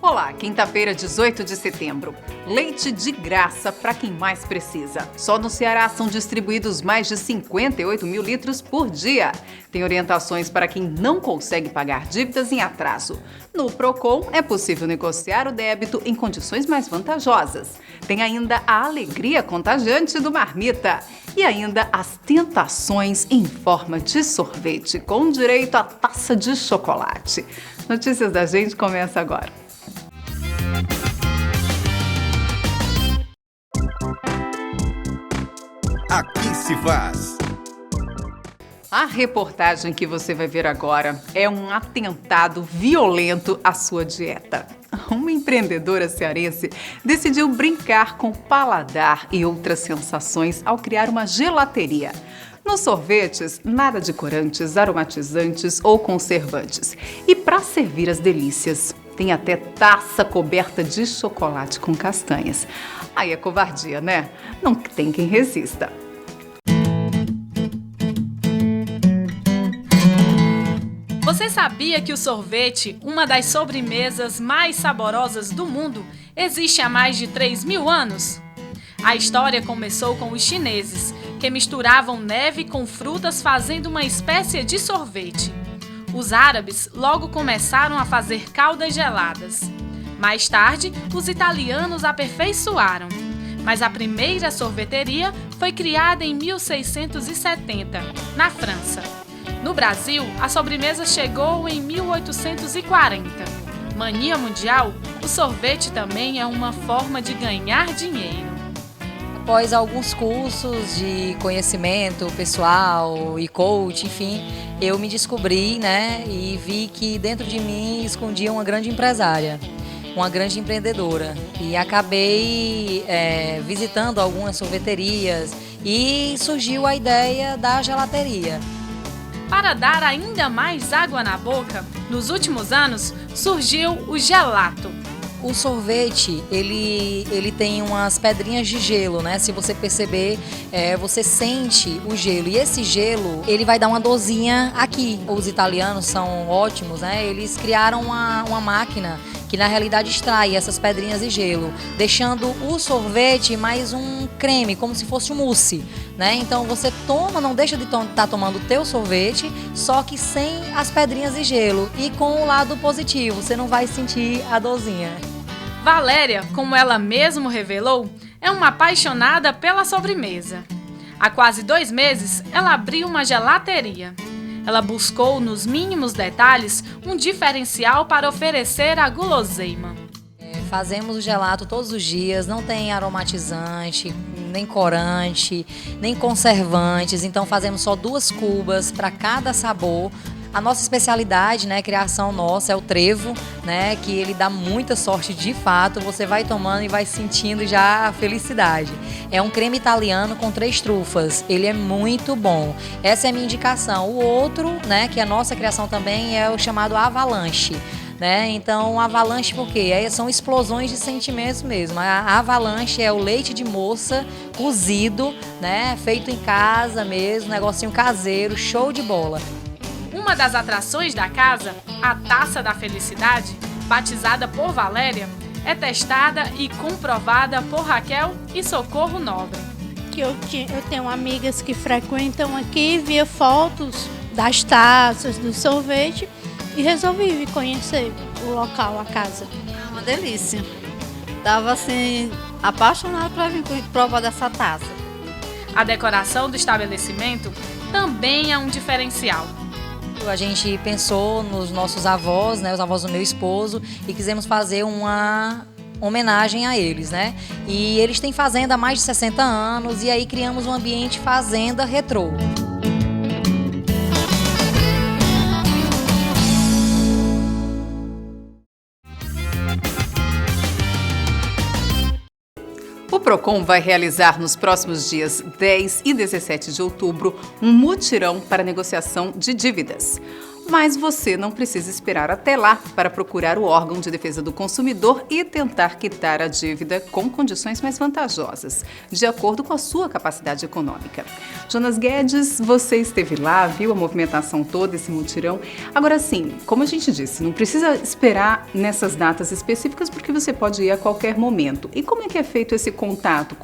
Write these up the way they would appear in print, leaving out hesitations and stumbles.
Olá, quinta-feira, 18 de setembro. Leite de graça para quem mais precisa. Só no Ceará são distribuídos mais de 58 mil litros por dia. Tem orientações para quem não consegue pagar dívidas em atraso. No Procon, é possível negociar o débito em condições mais vantajosas. Tem ainda a alegria contagiante do Marmita. E ainda as tentações em forma de sorvete, com direito à taça de chocolate. Notícias da Gente começa agora. Aqui se faz. A reportagem que você vai ver agora é um atentado violento à sua dieta. Uma empreendedora cearense decidiu brincar com paladar e outras sensações ao criar uma gelateria. Nos sorvetes, nada de corantes, aromatizantes ou conservantes. E para servir as delícias, tem até taça coberta de chocolate com castanhas. Aí é covardia, né? Não tem quem resista. Você sabia que o sorvete, uma das sobremesas mais saborosas do mundo, existe há mais de 3.000 anos? A história começou com os chineses, que misturavam neve com frutas fazendo uma espécie de sorvete. Os árabes logo começaram a fazer caldas geladas. Mais tarde, os italianos aperfeiçoaram. Mas a primeira sorveteria foi criada em 1670, na França. No Brasil, a sobremesa chegou em 1840. Mania mundial, o sorvete também é uma forma de ganhar dinheiro. Após alguns cursos de conhecimento pessoal e coach, enfim, eu me descobri, e vi que dentro de mim escondia uma grande empresária, uma grande empreendedora. E acabei visitando algumas sorveterias e surgiu a ideia da gelateria. Para dar ainda mais água na boca, nos últimos anos surgiu o gelato. O sorvete, ele tem umas pedrinhas de gelo, né? Se você perceber, você sente o gelo. E esse gelo, ele vai dar uma dorzinha aqui. Os italianos são ótimos, né? Eles criaram uma máquina que na realidade extrai essas pedrinhas de gelo, deixando o sorvete mais um creme, como se fosse um mousse, né? Então você toma, não deixa de estar tomando o teu sorvete, só que sem as pedrinhas de gelo e com o lado positivo, você não vai sentir a dorzinha. Valéria, como ela mesmo revelou, é uma apaixonada pela sobremesa. Há quase 2 meses, ela abriu uma gelateria. Ela buscou, nos mínimos detalhes, um diferencial para oferecer a guloseima. Fazemos o gelato todos os dias, não tem aromatizante, nem corante, nem conservantes, então fazemos só 2 cubas para cada sabor. A nossa especialidade, criação nossa, é o trevo, que ele dá muita sorte de fato, você vai tomando e vai sentindo já a felicidade. É um creme italiano com 3 trufas, ele é muito bom. Essa é a minha indicação. O outro, que é a nossa criação também, é o chamado avalanche. Então, avalanche por quê? São explosões de sentimentos mesmo. A avalanche é o leite de moça cozido, feito em casa mesmo, negocinho caseiro, show de bola. Uma das atrações da casa, a Taça da Felicidade, batizada por Valéria, é testada e comprovada por Raquel e Socorro Nobre. Eu tenho amigas que frequentam aqui, via fotos das taças, do sorvete e resolvi vir conhecer o local, a casa. É uma delícia. Estava assim, apaixonada para vir provar dessa taça. A decoração do estabelecimento também é um diferencial. A gente pensou nos nossos avós, os avós do meu esposo, e quisemos fazer uma homenagem a eles, E eles têm fazenda há mais de 60 anos e aí criamos um ambiente fazenda retrô. O Procon vai realizar nos próximos dias 10 e 17 de outubro um mutirão para negociação de dívidas. Mas você não precisa esperar até lá para procurar o órgão de defesa do consumidor e tentar quitar a dívida com condições mais vantajosas, de acordo com a sua capacidade econômica. Jonas Guedes, você esteve lá, viu a movimentação toda, esse mutirão. Agora sim, como a gente disse, não precisa esperar nessas datas específicas porque você pode ir a qualquer momento. E como é que é feito esse contato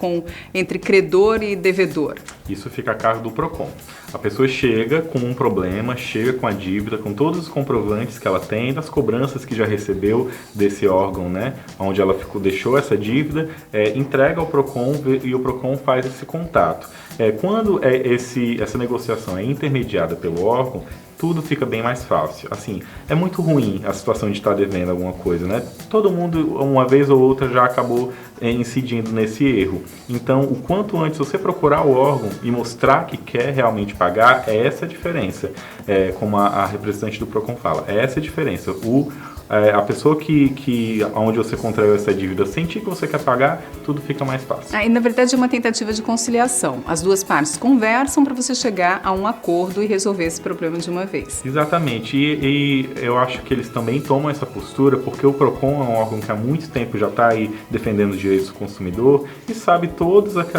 entre credor e devedor? Isso fica a cargo do PROCON. A pessoa chega com um problema, chega com a dívida, com todos os comprovantes que ela tem, das cobranças que já recebeu desse órgão, né, onde ela deixou essa dívida, entrega ao PROCON e o PROCON faz esse contato. Quando essa negociação é intermediada pelo órgão, tudo fica bem mais fácil. Assim, é muito ruim a situação de estar devendo alguma coisa, né? Todo mundo, uma vez ou outra, já acabou incidindo nesse erro. Então, o quanto antes você procurar o órgão e mostrar que quer realmente pagar, é essa a diferença. Como a representante do PROCON fala, é essa a diferença. A pessoa onde você contraiu essa dívida sentir que você quer pagar, tudo fica mais fácil. E na verdade é uma tentativa de conciliação. As duas partes conversam para você chegar a um acordo e resolver esse problema de uma vez. Exatamente. E eu acho que eles também tomam essa postura porque o PROCON é um órgão que há muito tempo já está aí defendendo os direitos do consumidor e sabe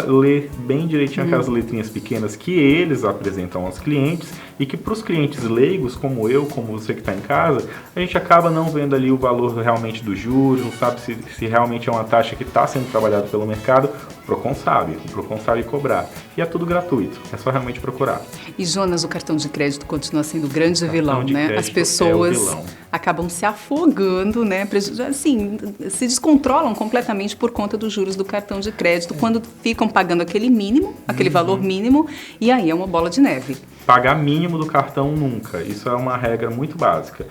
ler bem direitinho aquelas letrinhas pequenas que eles apresentam aos clientes e que para os clientes leigos, como eu, como você que está em casa, a gente acaba não vendo ali o valor realmente dos juros, não sabe se realmente é uma taxa que está sendo trabalhada pelo mercado. O PROCON sabe cobrar. E é tudo gratuito, é só realmente procurar. E Jonas, o cartão de crédito continua sendo o grande vilão, né? As pessoas acabam se afogando, né? Assim, se descontrolam completamente por conta dos juros do cartão de crédito, quando ficam pagando aquele mínimo, aquele valor mínimo, e aí é uma bola de neve. Pagar mínimo do cartão nunca, isso é uma regra muito básica.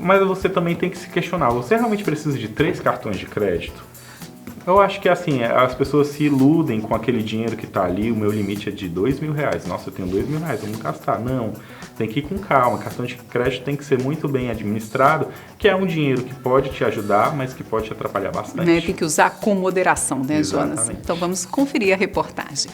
Mas você também tem que se questionar, você realmente precisa de 3 cartões de crédito? Eu acho que assim, as pessoas se iludem com aquele dinheiro que está ali, o meu limite é de R$2.000. Nossa, eu tenho R$2.000, vamos gastar. Não, tem que ir com calma, cartão de crédito tem que ser muito bem administrado, que é um dinheiro que pode te ajudar, mas que pode te atrapalhar bastante. Tem que usar com moderação, né, Exatamente. Jonas? Então vamos conferir a reportagem.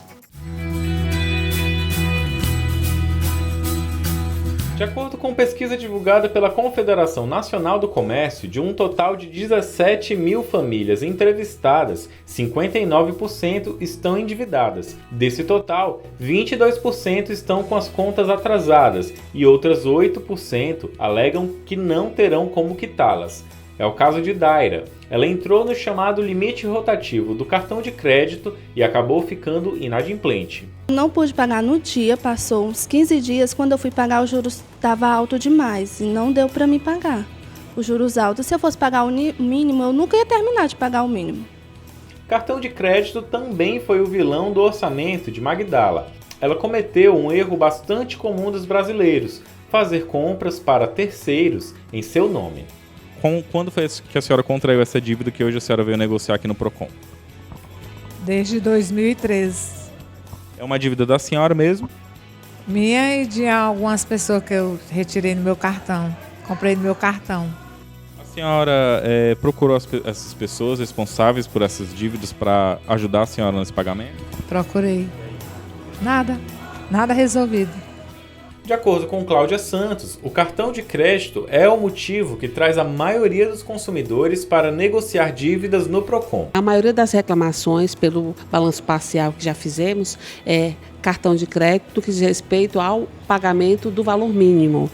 De acordo com pesquisa divulgada pela Confederação Nacional do Comércio, de um total de 17 mil famílias entrevistadas, 59% estão endividadas. Desse total, 22% estão com as contas atrasadas e outras 8% alegam que não terão como quitá-las. É o caso de Daira. Ela entrou no chamado limite rotativo do cartão de crédito e acabou ficando inadimplente. Não pude pagar no dia, passou uns 15 dias, quando eu fui pagar os juros estava alto demais e não deu para me pagar os juros altos. Se eu fosse pagar o mínimo, eu nunca ia terminar de pagar o mínimo. Cartão de crédito também foi o vilão do orçamento de Magdala. Ela cometeu um erro bastante comum dos brasileiros, fazer compras para terceiros em seu nome. Quando foi que a senhora contraiu essa dívida que hoje a senhora veio negociar aqui no PROCON? Desde 2013. É uma dívida da senhora mesmo? Minha e de algumas pessoas que eu retirei no meu cartão. Comprei no meu cartão. A senhora procurou essas pessoas responsáveis por essas dívidas para ajudar a senhora nesse pagamento? Procurei. Nada resolvido. De acordo com Cláudia Santos, o cartão de crédito é o motivo que traz a maioria dos consumidores para negociar dívidas no PROCON. A maioria das reclamações pelo balanço parcial que já fizemos é cartão de crédito que diz respeito ao pagamento do valor mínimo.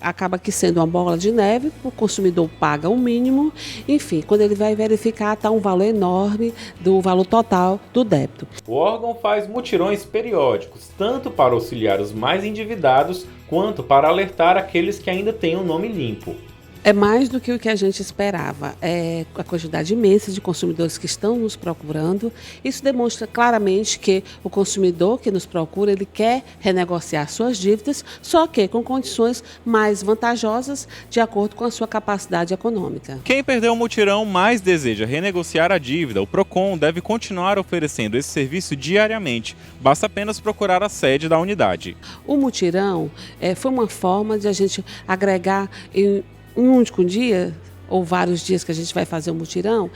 Acaba que sendo uma bola de neve, o consumidor paga o mínimo, enfim, quando ele vai verificar, está um valor enorme do valor total do débito. O órgão faz mutirões periódicos, tanto para auxiliar os mais endividados, quanto para alertar aqueles que ainda têm o nome limpo. É mais do que o que a gente esperava. É a quantidade imensa de consumidores que estão nos procurando. Isso demonstra claramente que o consumidor que nos procura, ele quer renegociar suas dívidas, só que com condições mais vantajosas de acordo com a sua capacidade econômica. Quem perdeu o mutirão mais deseja renegociar a dívida, o PROCON deve continuar oferecendo esse serviço diariamente. Basta apenas procurar a sede da unidade. O mutirão foi uma forma de a gente agregar em um único dia ou vários dias que a gente vai fazer o mutirão,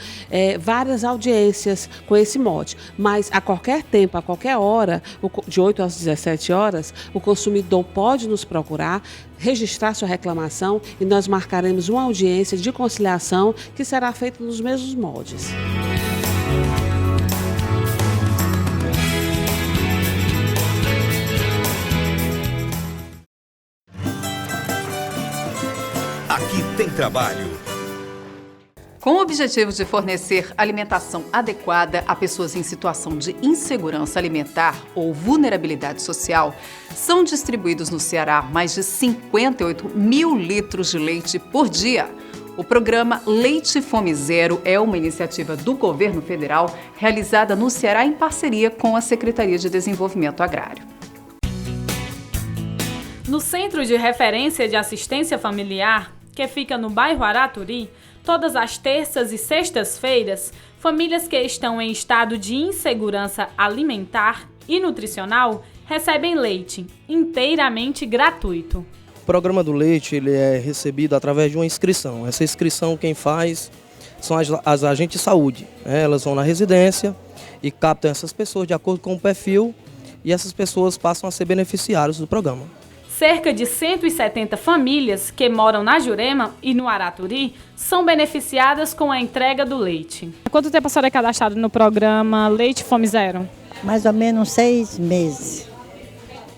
várias audiências com esse mote. Mas a qualquer tempo, a qualquer hora, de 8 às 17 horas, o consumidor pode nos procurar, registrar sua reclamação e nós marcaremos uma audiência de conciliação que será feita nos mesmos moldes. Aqui tem trabalho. Com o objetivo de fornecer alimentação adequada a pessoas em situação de insegurança alimentar ou vulnerabilidade social, são distribuídos no Ceará mais de 58 mil litros de leite por dia. O programa Leite Fome Zero é uma iniciativa do governo federal realizada no Ceará em parceria com a Secretaria de Desenvolvimento Agrário. No Centro de Referência de Assistência Familiar, que fica no bairro Araturi, todas as terças e sextas-feiras, famílias que estão em estado de insegurança alimentar e nutricional recebem leite inteiramente gratuito. O programa do leite ele é recebido através de uma inscrição. Essa inscrição quem faz são as agentes de saúde. Elas vão na residência e captam essas pessoas de acordo com o perfil e essas pessoas passam a ser beneficiários do programa. Cerca de 170 famílias que moram na Jurema e no Araturi são beneficiadas com a entrega do leite. Há quanto tempo a senhora é cadastrada no programa Leite Fome Zero? Mais ou menos 6 meses.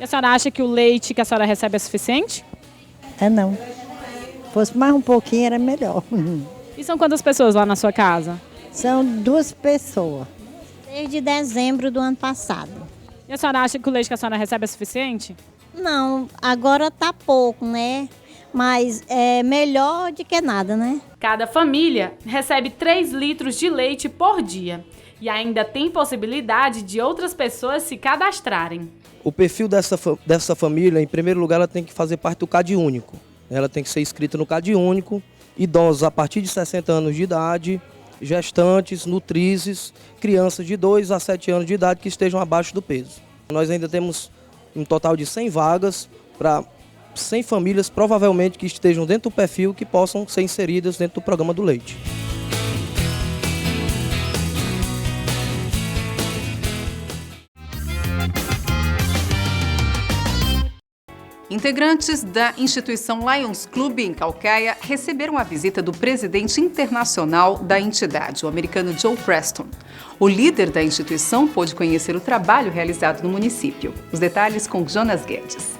E a senhora acha que o leite que a senhora recebe é suficiente? Não. Se fosse mais um pouquinho era melhor. E são quantas pessoas lá na sua casa? São 2 pessoas. Desde dezembro do ano passado. E a senhora acha que o leite que a senhora recebe é suficiente? Não, agora tá pouco, né? Mas é melhor do que nada, né? Cada família recebe 3 litros de leite por dia. E ainda tem possibilidade de outras pessoas se cadastrarem. O perfil dessa família, em primeiro lugar, ela tem que fazer parte do CAD único. Ela tem que ser inscrita no CAD único, idosos a partir de 60 anos de idade, gestantes, nutrizes, crianças de 2 a 7 anos de idade que estejam abaixo do peso. Nós ainda temos um total de 100 vagas para 100 famílias, provavelmente, que estejam dentro do perfil, que possam ser inseridas dentro do programa do leite. Integrantes da instituição Lions Club em Caucaia receberam a visita do presidente internacional da entidade, o americano Joe Preston. O líder da instituição pôde conhecer o trabalho realizado no município. Os detalhes com Jonas Guedes.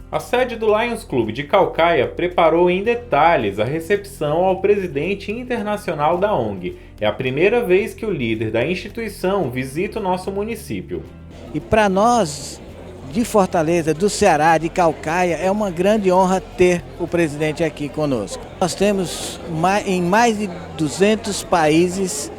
A sede do Lions Club de Caucaia preparou em detalhes a recepção ao presidente internacional da ONG. É a primeira vez que o líder da instituição visita o nosso município. E para nós, de Fortaleza, do Ceará, de Caucaia, é uma grande honra ter o presidente aqui conosco. Nós temos em mais de 200 países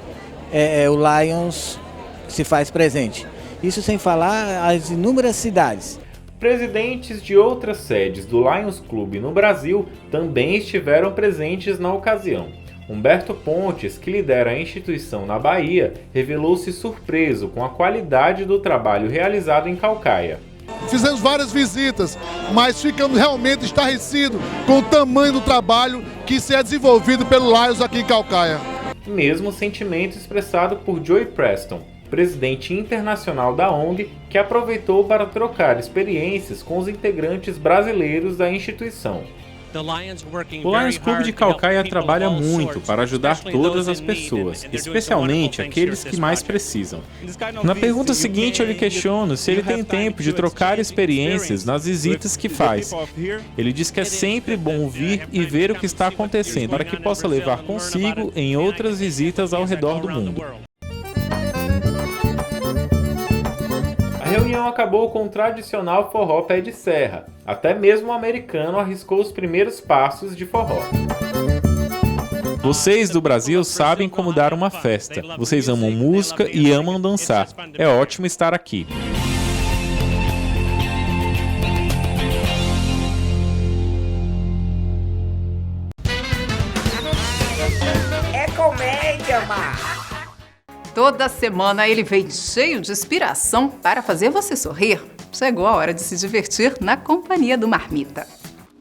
o Lions se faz presente. Isso sem falar as inúmeras cidades. Presidentes de outras sedes do Lions Club no Brasil também estiveram presentes na ocasião. Humberto Pontes, que lidera a instituição na Bahia, revelou-se surpreso com a qualidade do trabalho realizado em Caucaia. Fizemos várias visitas, mas ficamos realmente estarrecidos com o tamanho do trabalho que se é desenvolvido pelo Lions aqui em Caucaia. Mesmo sentimento expressado por Joe Preston, presidente internacional da ONG, que aproveitou para trocar experiências com os integrantes brasileiros da instituição. O Lions Club de Caucaia trabalha muito para ajudar todas as pessoas, especialmente aqueles que mais precisam. Na pergunta seguinte, eu lhe questiono se ele tem tempo de trocar experiências nas visitas que faz. Ele diz que é sempre bom vir e ver o que está acontecendo, para que possa levar consigo em outras visitas ao redor do mundo. A reunião acabou com o tradicional forró pé de serra. Até mesmo o americano arriscou os primeiros passos de forró. Vocês do Brasil sabem como dar uma festa. Vocês amam música e amam dançar. É ótimo estar aqui. É comédia, Mar! Toda semana ele vem cheio de inspiração para fazer você sorrir. Chegou a hora de se divertir na companhia do Marmita.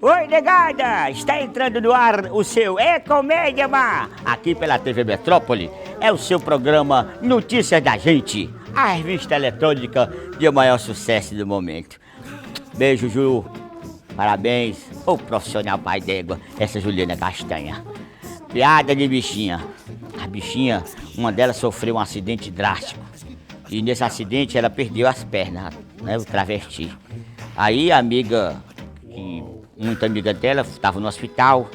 Oi, negada! Está entrando no ar o seu É Comédia, Mar! Aqui pela TV Metrópole é o seu programa Notícias da Gente, a revista eletrônica de maior sucesso do momento. Beijo, Ju. Parabéns. Ô profissional pai d'égua, essa Juliana Castanha. Piada de bichinha. A bichinha, uma delas sofreu um acidente drástico. E nesse acidente ela perdeu as pernas, né, o travesti. Aí a amiga, muita amiga dela, estava no hospital.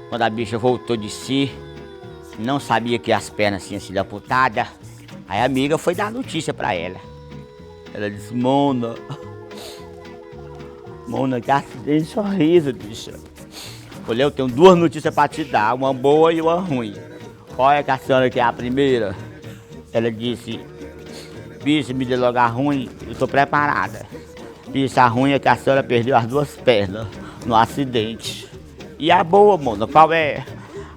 Quando a bicha voltou de si, não sabia que as pernas tinham sido amputadas. Aí a amiga foi dar notícia pra ela. Ela disse: Mona, que acidente, sorriso, bicha. Falei: eu tenho duas notícias pra te dar, uma boa e uma ruim. Qual é que a senhora quer a primeira? Ela disse: bicha, me dê logo a ruim, eu tô preparada. Bicha, a ruim é que a senhora perdeu as duas pernas no acidente. E a boa, Mona, qual é?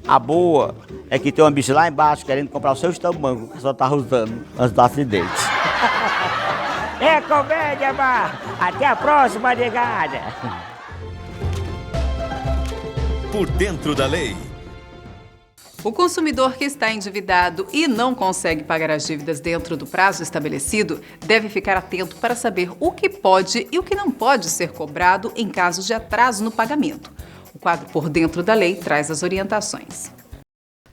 A boa é que tem uma bicha lá embaixo querendo comprar o seu tamanco que a senhora tava usando antes do acidente. É comédia, Mar! Até a próxima, negada! Por dentro da lei. O consumidor que está endividado e não consegue pagar as dívidas dentro do prazo estabelecido deve ficar atento para saber o que pode e o que não pode ser cobrado em caso de atraso no pagamento. O quadro Por Dentro da Lei traz as orientações.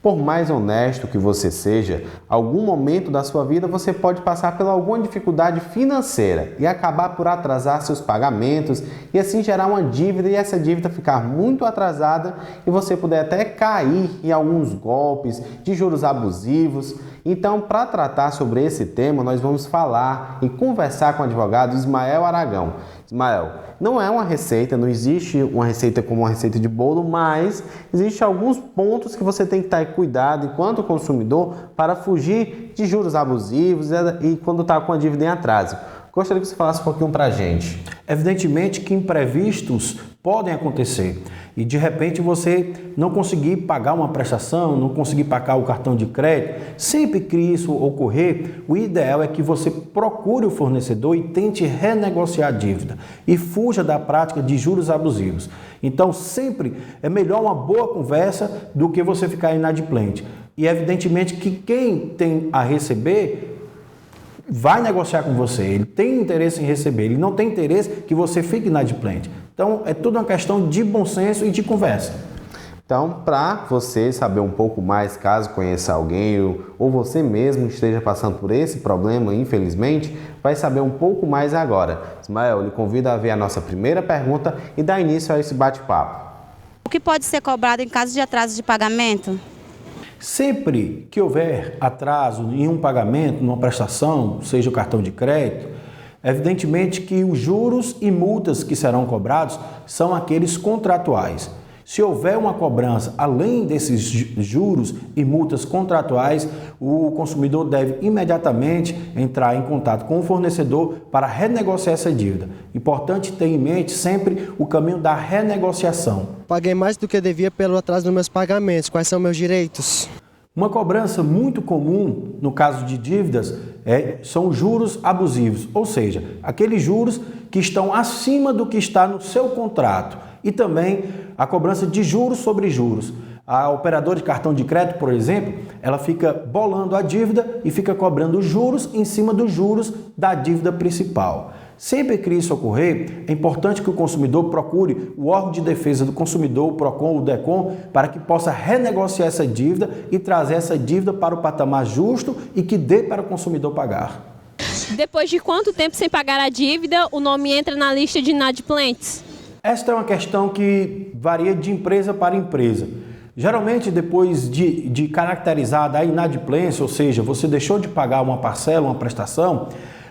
Por mais honesto que você seja, algum momento da sua vida você pode passar por alguma dificuldade financeira e acabar por atrasar seus pagamentos e assim gerar uma dívida e essa dívida ficar muito atrasada e você puder até cair em alguns golpes de juros abusivos. Então, para tratar sobre esse tema, nós vamos falar e conversar com o advogado Ismael Aragão. Ismael, não é uma receita, não existe uma receita como uma receita de bolo, mas existem alguns pontos que você tem que estar cuidado enquanto consumidor para fugir de juros abusivos e quando está com a dívida em atraso. Gostaria que você falasse um pouquinho para a gente. Evidentemente que imprevistos podem acontecer e de repente você não conseguir pagar uma prestação, não conseguir pagar o cartão de crédito. Sempre que isso ocorrer, o ideal é que você procure o fornecedor e tente renegociar a dívida e fuja da prática de juros abusivos. Então sempre é melhor uma boa conversa do que você ficar inadimplente. E evidentemente que quem tem a receber vai negociar com você, ele tem interesse em receber, ele não tem interesse que você fique inadimplente. Então, é tudo uma questão de bom senso e de conversa. Então, para você saber um pouco mais, caso conheça alguém ou você mesmo esteja passando por esse problema, infelizmente, vai saber um pouco mais agora. Ismael, eu lhe convido a ver a nossa primeira pergunta e dar início a esse bate-papo. O que pode ser cobrado em caso de atraso de pagamento? Sempre que houver atraso em um pagamento, numa prestação, seja o cartão de crédito, evidentemente que os juros e multas que serão cobrados são aqueles contratuais. Se houver uma cobrança além desses juros e multas contratuais, o consumidor deve imediatamente entrar em contato com o fornecedor para renegociar essa dívida. Importante ter em mente sempre o caminho da renegociação. Paguei mais do que devia pelo atraso dos meus pagamentos. Quais são meus direitos? Uma cobrança muito comum no caso de dívidas são juros abusivos, ou seja, aqueles juros que estão acima do que está no seu contrato. E também a cobrança de juros sobre juros. A operadora de cartão de crédito, por exemplo, ela fica bolando a dívida e fica cobrando juros em cima dos juros da dívida principal. Sempre que isso ocorrer, é importante que o consumidor procure o órgão de defesa do consumidor, o PROCON ou o DECON, para que possa renegociar essa dívida e trazer essa dívida para o patamar justo e que dê para o consumidor pagar. Depois de quanto tempo sem pagar a dívida, o nome entra na lista de inadimplentes? Esta é uma questão que varia de empresa para empresa. Geralmente, depois de caracterizada a inadimplência, ou seja, você deixou de pagar uma parcela, uma prestação,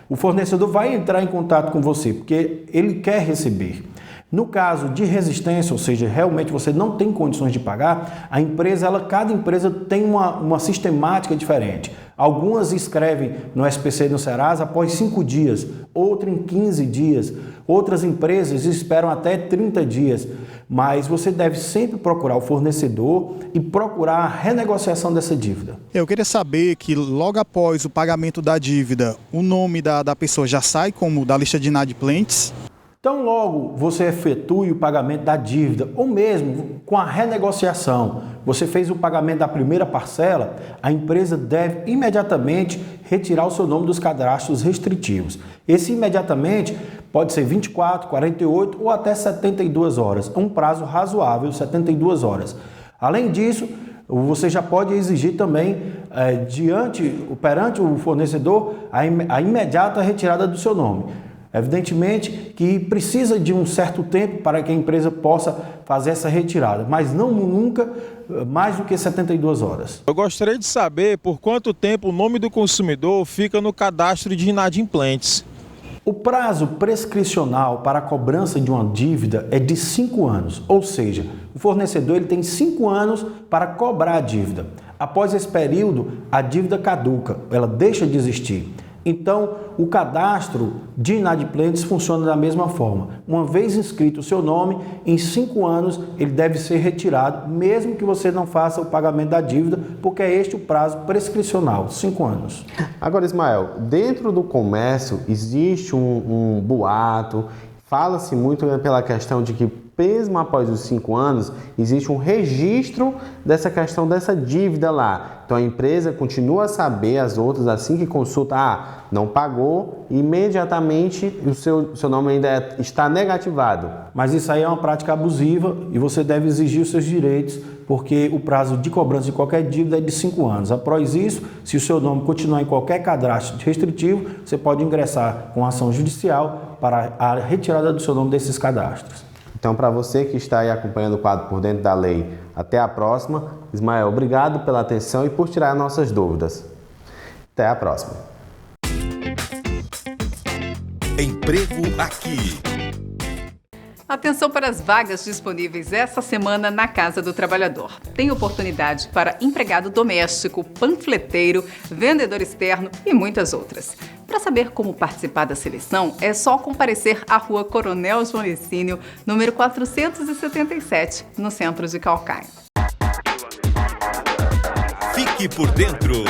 o fornecedor vai entrar em contato com você, porque ele quer receber. No caso de resistência, ou seja, realmente você não tem condições de pagar, a empresa, cada empresa tem uma sistemática diferente. Algumas escrevem no SPC e no Serasa após 5 dias, outra em 15 dias, outras empresas esperam até 30 dias. Mas você deve sempre procurar o fornecedor e procurar a renegociação dessa dívida. Eu queria saber que logo após o pagamento da dívida, o nome da pessoa já sai como da lista de inadimplentes? Então logo você efetue o pagamento da dívida ou mesmo com a renegociação, você fez o pagamento da primeira parcela, a empresa deve imediatamente retirar o seu nome dos cadastros restritivos. Esse imediatamente pode ser 24, 48 ou até 72 horas, um prazo razoável, 72 horas. Além disso, você já pode exigir também, perante o fornecedor, a imediata retirada do seu nome. Evidentemente que precisa de um certo tempo para que a empresa possa fazer essa retirada, mas nunca mais do que 72 horas. Eu gostaria de saber por quanto tempo o nome do consumidor fica no cadastro de inadimplentes. O prazo prescricional para a cobrança de uma dívida é de 5 anos, ou seja, o fornecedor ele tem 5 anos para cobrar a dívida. Após esse período, a dívida caduca, ela deixa de existir. Então, o cadastro de inadimplentes funciona da mesma forma. Uma vez inscrito o seu nome, em 5 anos ele deve ser retirado, mesmo que você não faça o pagamento da dívida, porque é este o prazo prescricional, 5 anos. Agora, Ismael, dentro do comércio existe um boato, fala-se muito pela questão de que mesmo após os 5 anos, existe um registro dessa questão dessa dívida lá. Então a empresa continua a saber, as outras, assim que consulta, não pagou, imediatamente o seu nome ainda está negativado. Mas isso aí é uma prática abusiva e você deve exigir os seus direitos, porque o prazo de cobrança de qualquer dívida é de 5 anos. Após isso, se o seu nome continuar em qualquer cadastro restritivo, você pode ingressar com ação judicial para a retirada do seu nome desses cadastros. Então, para você que está aí acompanhando o quadro Por Dentro da Lei, até a próxima. Ismael, obrigado pela atenção e por tirar nossas dúvidas. Até a próxima. Emprego Aqui. Atenção para as vagas disponíveis essa semana na Casa do Trabalhador. Tem oportunidade para empregado doméstico, panfleteiro, vendedor externo e muitas outras. Para saber como participar da seleção, é só comparecer à Rua Coronel João Licínio, número 477, no centro de Calcaia. Fique por dentro.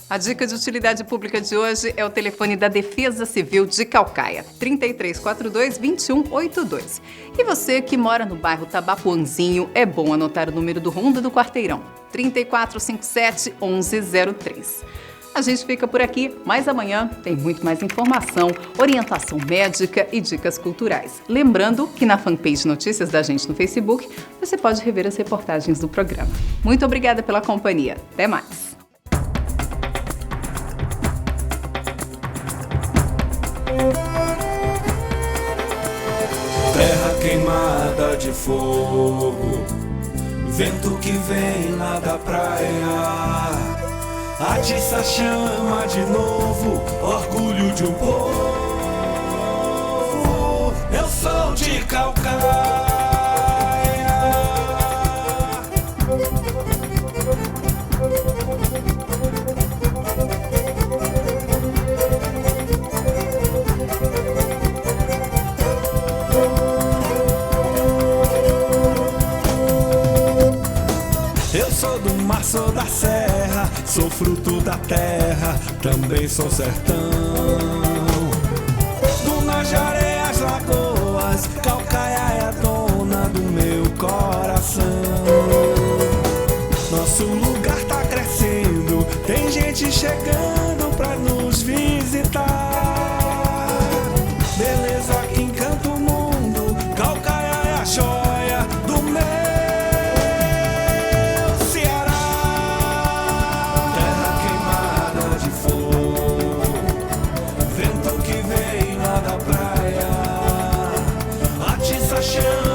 A dica de utilidade pública de hoje é o telefone da Defesa Civil de Calcaia, 3342-2182. E você que mora no bairro Tabapuanzinho, é bom anotar o número do Ronda do Quarteirão, 3457-1103. A gente fica por aqui, mas amanhã tem muito mais informação, orientação médica e dicas culturais. Lembrando que na fanpage Notícias da Gente no Facebook, você pode rever as reportagens do programa. Muito obrigada pela companhia. Até mais. Terra queimada de fogo, vento que vem lá da praia, atiça a chama de novo, orgulho de um povo. Eu sou de Calcaia. Sou do mar, sou da serra, sou fruto da terra, também sou sertão. Do Najaré às lagoas, Calcaia é a dona do meu coração. Nosso lugar tá crescendo, tem gente chegando pra nos visitar. Beleza que encanta o mundo, Calcaia é a joia do meu chama